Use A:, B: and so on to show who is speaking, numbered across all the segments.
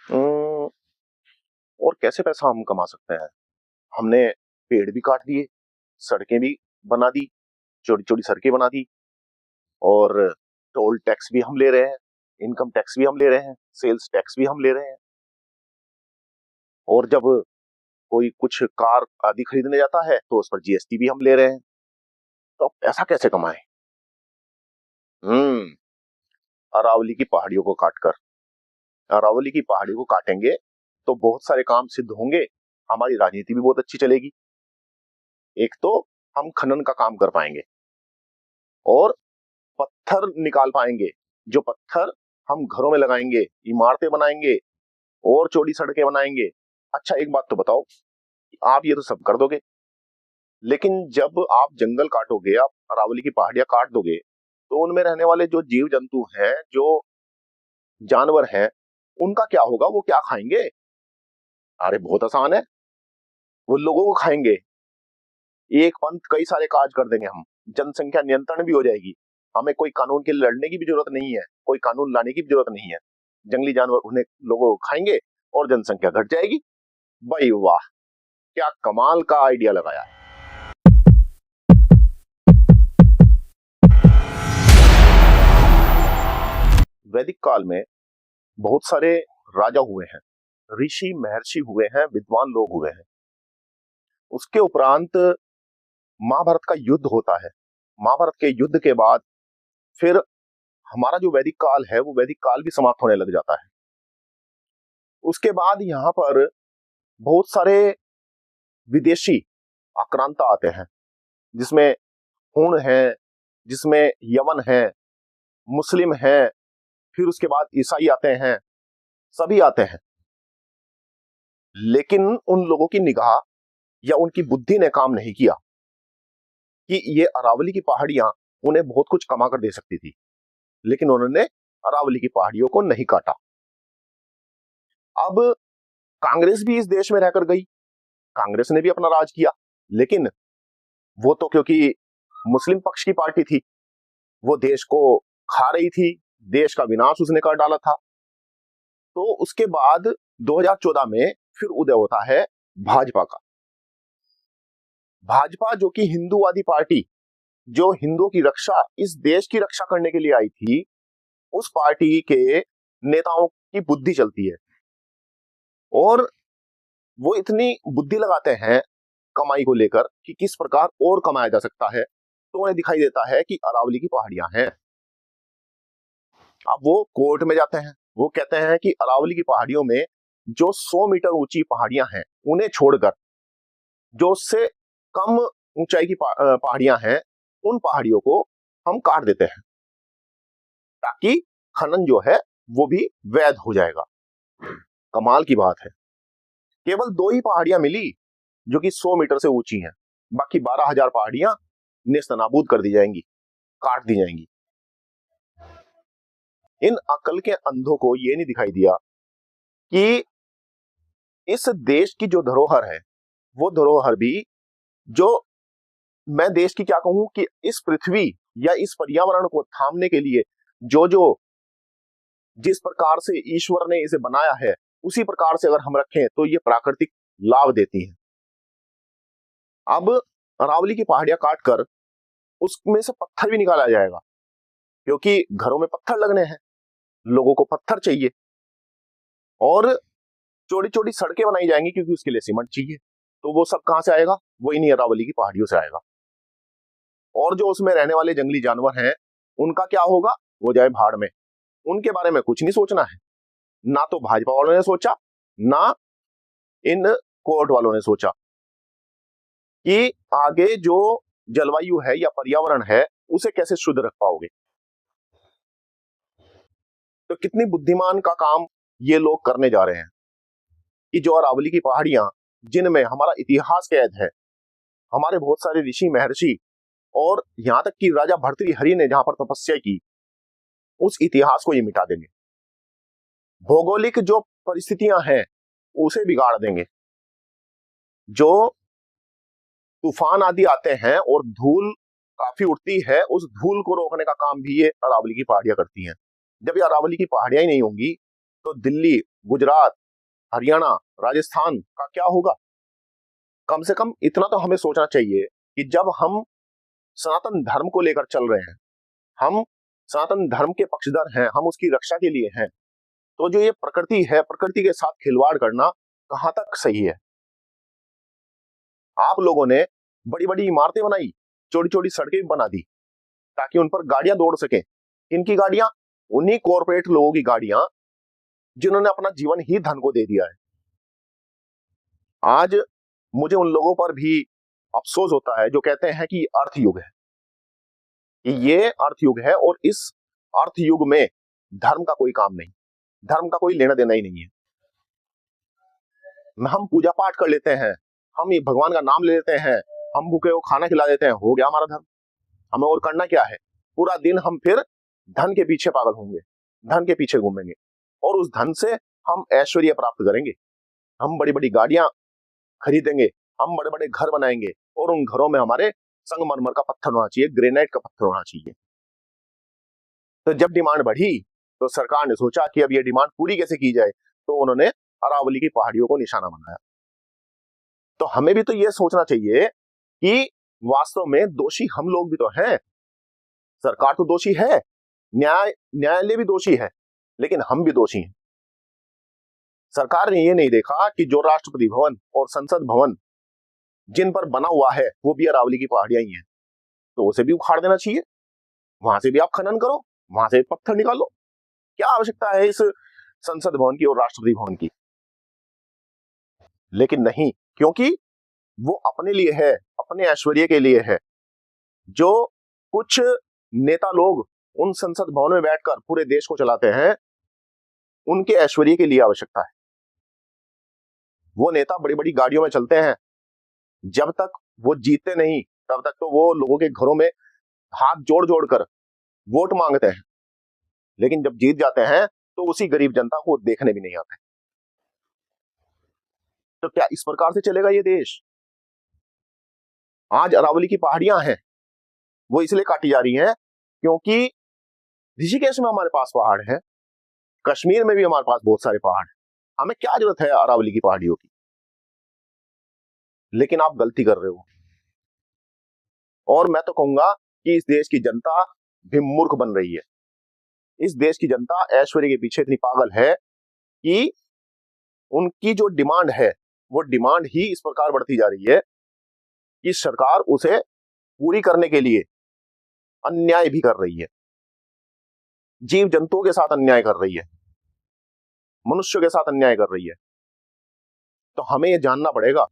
A: अम्म, और कैसे पैसा हम कमा सकते हैं? हमने पेड़ भी काट दिए, सड़कें भी बना दी, चौड़ी-चौड़ी सड़कें बना दी और टोल टैक्स भी हम ले रहे हैं, इनकम टैक्स भी हम ले रहे हैं, सेल्स टैक्स भी हम ले रहे हैं और जब कोई कुछ कार आदि खरीदने जाता है तो उस पर जीएसटी भी हम ले रहे हैं। तो अब पैसा कैसे कमाएं? हम्म अरावली की पहाड़ियों को काटकर। अरावली की पहाड़ियों को काटेंगे तो बहुत सारे काम सिद्ध होंगे, हमारी राजनीति भी बहुत अच्छी चलेगी। एक तो हम खनन का काम कर पाएंगे और पत्थर निकाल पाएंगे, जो पत्थर हम घरों में लगाएंगे, इमारतें बनाएंगे और चौड़ी सड़कें बनाएंगे। अच्छा एक बात तो बताओ, आप ये तो सब कर दोगे, लेकिन जब आप जंगल काटोगे, आप अरावली की पहाड़ियां काट दोगे, तो उनमें रहने वाले जो जीव जंतु हैं, जो जानवर हैं, उनका क्या होगा? वो क्या खाएंगे? अरे बहुत आसान है, वो लोगों को खाएंगे। एक पंथ कई सारे काज कर देंगे हम, जनसंख्या नियंत्रण भी हो जाएगी, हमें कोई कानून के लिए लड़ने की भी जरूरत नहीं है, कोई कानून लाने की भी जरूरत नहीं है। जंगली जानवर उन्हें लोगों को खाएंगे और जनसंख्या घट जाएगी। भाई वाह, क्या कमाल का आइडिया लगाया है। वैदिक काल में बहुत सारे राजा हुए हैं, ऋषि महर्षि हुए हैं, विद्वान लोग हुए हैं। उसके उपरांत महाभारत का युद्ध होता है। महाभारत के युद्ध के बाद फिर हमारा जो वैदिक काल है, वो वैदिक काल भी समाप्त होने लग जाता है। उसके बाद यहाँ पर बहुत सारे विदेशी आक्रांता आते हैं, जिसमें हुण है, जिसमें यमन है, मुस्लिम है, फिर उसके बाद ईसाई आते हैं, सभी आते हैं। लेकिन उन लोगों की निगाह या उनकी बुद्धि ने काम नहीं किया कि ये अरावली की पहाड़ियां उन्हें बहुत कुछ कमा कर दे सकती थी, लेकिन उन्होंने अरावली की पहाड़ियों को नहीं काटा। अब कांग्रेस भी इस देश में रहकर गई, कांग्रेस ने भी अपना राज किया, लेकिन वो तो क्योंकि मुस्लिम पक्ष की पार्टी थी, वो देश को खा रही थी, देश का विनाश उसने कर डाला था। तो उसके बाद 2014 में फिर उदय होता है भाजपा का। भाजपा जो कि हिंदूवादी पार्टी, जो हिंदुओं की रक्षा, इस देश की रक्षा करने के लिए आई थी, उस पार्टी के नेताओं की बुद्धि चलती है और वो इतनी बुद्धि लगाते हैं कमाई को लेकर कि किस प्रकार और कमाया जा सकता है। तो उन्हें दिखाई देता है कि अरावली की पहाड़ियां हैं। अब वो कोर्ट में जाते हैं, वो कहते हैं कि अरावली की पहाड़ियों में जो 100 मीटर ऊंची पहाड़ियां हैं, उन्हें छोड़कर जो उससे कम ऊंचाई की पहाड़ियां हैं, उन पहाड़ियों को हम काट देते हैं, ताकि खनन जो है वो भी वैध हो जाएगा। कमाल की बात है, केवल 2 ही पहाड़ियां मिली जो कि 100 मीटर से ऊंची हैं, बाकी 12,000 पहाड़ियां नेस्तनाबूद कर दी जाएंगी, काट दी जाएंगी। इन अकल के अंधों को यह नहीं दिखाई दिया कि इस देश की जो धरोहर है, वो धरोहर भी, जो मैं देश की क्या कहूं, कि इस पृथ्वी या इस पर्यावरण को थामने के लिए जो जो जिस प्रकार से ईश्वर ने इसे बनाया है, उसी प्रकार से अगर हम रखें तो ये प्राकृतिक लाभ देती है। अब अरावली की पहाड़ियां काटकर उसमें से पत्थर भी निकाला जाएगा, क्योंकि घरों में पत्थर लगने हैं, लोगों को पत्थर चाहिए, और चौड़ी चौड़ी सड़कें बनाई जाएंगी क्योंकि उसके लिए सीमेंट चाहिए। तो वो सब कहां से आएगा? वो इन्हीं अरावली की पहाड़ियों से आएगा। और जो उसमें रहने वाले जंगली जानवर हैं, उनका क्या होगा? वो जाए भाड़ में, उनके बारे में कुछ नहीं सोचना है। ना तो भाजपा वालों ने सोचा, ना इन कोर्ट वालों ने सोचा कि आगे जो जलवायु है या पर्यावरण है, उसे कैसे शुद्ध रख पाओगे। तो कितनी बुद्धिमान का काम ये लोग करने जा रहे हैं कि जो अरावली की पहाड़ियां, जिनमें हमारा इतिहास कैद है, हमारे बहुत सारे ऋषि महर्षि और यहां तक कि राजा भर्तृहरि ने जहां पर तपस्या की, उस इतिहास को ये मिटा देंगे। भौगोलिक जो परिस्थितियां हैं उसे बिगाड़ देंगे। जो तूफान आदि आते हैं और धूल काफी उड़ती है, उस धूल को रोकने का काम भी ये अरावली की पहाड़ियां करती हैं। जब ये अरावली की पहाड़ियां ही नहीं होंगी तो दिल्ली गुजरात, हरियाणा, राजस्थान का क्या होगा? कम से कम इतना तो हमें सोचना चाहिए कि जब हम सनातन धर्म को लेकर चल रहे हैं, हम सनातन धर्म के पक्षधर हैं, हम उसकी रक्षा के लिए हैं, तो जो ये प्रकृति है, प्रकृति के साथ खिलवाड़ करना कहां तक सही है? आप लोगों ने बड़ी बड़ी इमारतें बनाई, छोटी छोटी सड़कें भी बना दी ताकि उन पर गाड़ियां दौड़ सके। इनकी गाड़ियां? उन्हीं कॉरपोरेट लोगों की गाड़ियां जिन्होंने अपना जीवन ही धन को दे दिया है। आज मुझे उन लोगों पर भी अफसोस होता है जो कहते हैं कि अर्थ युग है, ये अर्थ युग है, और इस अर्थ युग में धर्म का कोई काम नहीं, धर्म का कोई लेना देना ही नहीं है। हम पूजा पाठ कर लेते हैं, हम ये भगवान का नाम ले लेते हैं, हम भूखे को खाना खिला देते हैं, हो गया हमारा धर्म। हमें और करना क्या है? पूरा दिन हम फिर धन के पीछे पागल होंगे, धन के पीछे घूमेंगे, और उस धन से हम ऐश्वर्य प्राप्त करेंगे, हम बड़ी बड़ी गाड़ियां खरीदेंगे, हम बड़े बड़े घर बनाएंगे, और उन घरों में हमारे संगमरमर का पत्थर होना चाहिए, ग्रेनाइट का पत्थर होना चाहिए। तो जब डिमांड बढ़ी तो सरकार ने सोचा कि अब ये डिमांड पूरी कैसे की जाए, तो उन्होंने अरावली की पहाड़ियों को निशाना बनाया। तो हमें भी तो ये सोचना चाहिए कि वास्तव में दोषी हम लोग भी तो हैं। सरकार तो दोषी है, न्यायालय भी दोषी है, लेकिन हम भी दोषी हैं। सरकार ने ये नहीं देखा कि जो राष्ट्रपति भवन और संसद भवन जिन पर बना हुआ है वो भी अरावली की पहाड़ियां ही हैं, तो उसे भी उखाड़ देना चाहिए, वहां से भी आप खनन करो, वहां से पत्थर निकालो। क्या आवश्यकता है इस संसद भवन की और राष्ट्रपति भवन की? लेकिन नहीं, क्योंकि वो अपने लिए है, अपने ऐश्वर्य के लिए है। जो कुछ नेता लोग उन संसद भवन में बैठकर पूरे देश को चलाते हैं, उनके ऐश्वर्य के लिए आवश्यकता है। वो नेता बड़ी बड़ी गाड़ियों में चलते हैं, जब तक वो जीतते नहीं तब तक तो वो लोगों के घरों में हाथ जोड़ जोड़ कर वोट मांगते हैं, लेकिन जब जीत जाते हैं तो उसी गरीब जनता को देखने भी नहीं आते। तो क्या इस प्रकार से चलेगा ये देश? आज अरावली की पहाड़ियां हैं, वो इसलिए काटी जा रही हैं क्योंकि ऋषिकेश में हमारे पास पहाड़ है, कश्मीर में भी हमारे पास बहुत सारे पहाड़ हैं, हमें क्या जरूरत है अरावली की पहाड़ियों की? लेकिन आप गलती कर रहे हो, और मैं तो कहूंगा कि इस देश की जनता भी मूर्ख बन रही है। इस देश की जनता ऐश्वर्य के पीछे इतनी पागल है कि उनकी जो डिमांड है वो डिमांड ही इस प्रकार बढ़ती जा रही है कि सरकार उसे पूरी करने के लिए अन्याय भी कर रही है, जीव जंतुओं के साथ अन्याय कर रही है, मनुष्यों के साथ अन्याय कर रही है। तो हमें यह जानना पड़ेगा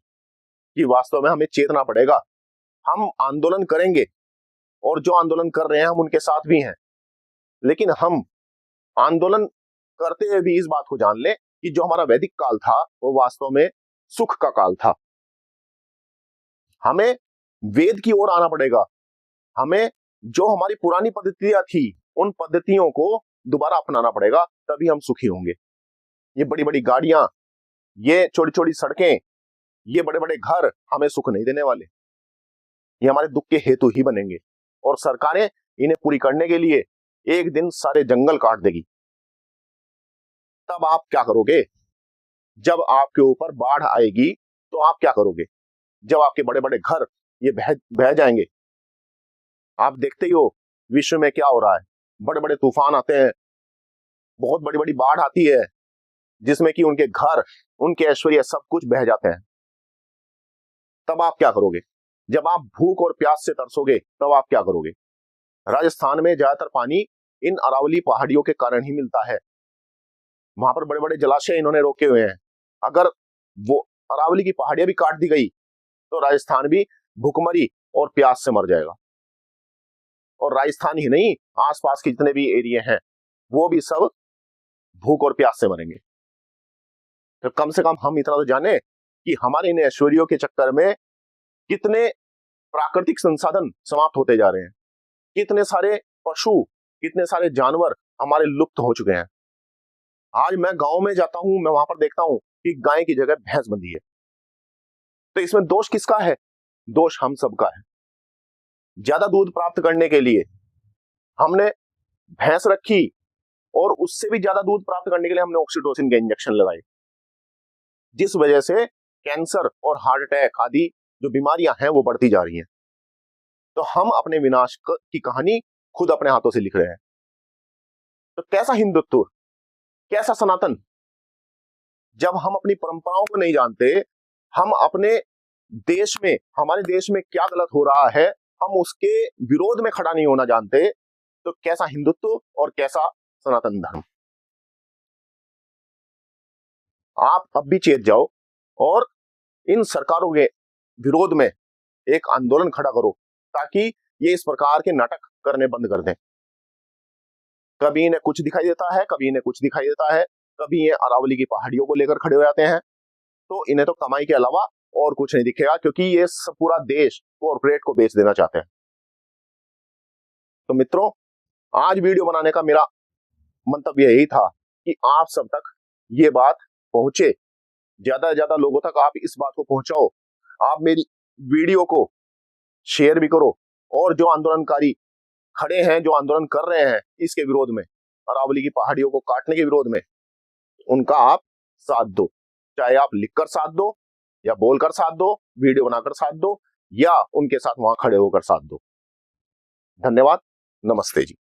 A: कि वास्तव में हमें चेतना पड़ेगा। हम आंदोलन करेंगे, और जो आंदोलन कर रहे हैं हम उनके साथ भी हैं, लेकिन हम आंदोलन करते हुए भी इस बात को जान लें कि जो हमारा वैदिक काल था वो वास्तव में सुख का काल था। हमें वेद की ओर आना पड़ेगा, हमें जो हमारी पुरानी पद्धतियां थी उन पद्धतियों को दोबारा अपनाना पड़ेगा, तभी हम सुखी होंगे। ये बड़ी बड़ी गाड़ियां, ये छोटी छोटी सड़कें, ये बड़े बड़े घर हमें सुख नहीं देने वाले, ये हमारे दुख के हेतु ही बनेंगे, और सरकारें इन्हें पूरी करने के लिए एक दिन सारे जंगल काट देगी। तब आप क्या करोगे? जब आपके ऊपर बाढ़ आएगी तो आप क्या करोगे? जब आपके बड़े बड़े घर ये बह जाएंगे। आप देखते ही हो विश्व में क्या हो रहा है, बड़े बड़े तूफान आते हैं, बहुत बड़ी बड़ी बाढ़ आती है जिसमें कि उनके घर, उनके ऐश्वर्य सब कुछ बह जाते हैं। तब आप क्या करोगे? जब आप भूख और प्यास से तरसोगे तब आप क्या करोगे? राजस्थान में ज्यादातर पानी इन अरावली पहाड़ियों के कारण ही मिलता है, वहां पर बड़े बड़े जलाशय इन्होंने रोके हुए हैं। अगर वो अरावली की पहाड़ियां भी काट दी गई तो राजस्थान भी भूखमरी और प्यास से मर जाएगा, और राजस्थान ही नहीं, आसपास के जितने भी एरिया हैं वो भी सब भूख और प्यास से मरेंगे। तो कम से कम हम इतना तो जाने कि हमारे इन ऐश्वर्यों के चक्कर में कितने प्राकृतिक संसाधन समाप्त होते जा रहे हैं, कितने सारे पशु, कितने सारे जानवर हमारे लुप्त हो चुके हैं। आज मैं गांव में जाता हूं, मैं वहां पर देखता हूं कि गाय की जगह भैंस बंधी है। तो इसमें दोष किसका है? दोष हम सबका है। ज्यादा दूध प्राप्त करने के लिए हमने भैंस रखी, और उससे भी ज्यादा दूध प्राप्त करने के लिए हमने ऑक्सीटोसिन के इंजेक्शन लगाए, जिस वजह से कैंसर और हार्ट अटैक आदि जो बीमारियां हैं वो बढ़ती जा रही हैं। तो हम अपने विनाश की कहानी खुद अपने हाथों से लिख रहे हैं। तो कैसा हिंदुत्व, कैसा सनातन, जब हम अपनी परंपराओं को नहीं जानते, हम अपने देश में, हमारे देश में क्या गलत हो रहा है, हम उसके विरोध में खड़ा नहीं होना जानते, तो कैसा हिंदुत्व और कैसा सनातन धर्म। आप अब भी चेत जाओ और इन सरकारों के विरोध में एक आंदोलन खड़ा करो, ताकि ये इस प्रकार के नाटक करने बंद कर दें। कभी इन्हें कुछ दिखाई देता है, कभी इन्हें कुछ दिखाई देता है, कभी ये अरावली की पहाड़ियों को लेकर खड़े हो जाते हैं। तो इन्हें तो कमाई के अलावा और कुछ नहीं दिखेगा, क्योंकि ये पूरा देश कॉर्पोरेट को बेच देना चाहते हैं। तो मित्रों, आज वीडियो बनाने का मेरा मंतव्य यही था कि आप सब तक ये बात पहुंचे, ज्यादा से ज्यादा लोगों तक आप इस बात को पहुंचाओ। आप मेरी वीडियो को शेयर भी करो, और जो आंदोलनकारी खड़े हैं, जो आंदोलन कर रहे हैं इसके विरोध में, अरावली की पहाड़ियों को काटने के विरोध में, उनका आप साथ दो। चाहे आप लिखकर साथ दो, या बोलकर साथ दो, वीडियो बनाकर साथ दो, या उनके साथ वहां खड़े होकर साथ दो। धन्यवाद, नमस्ते जी।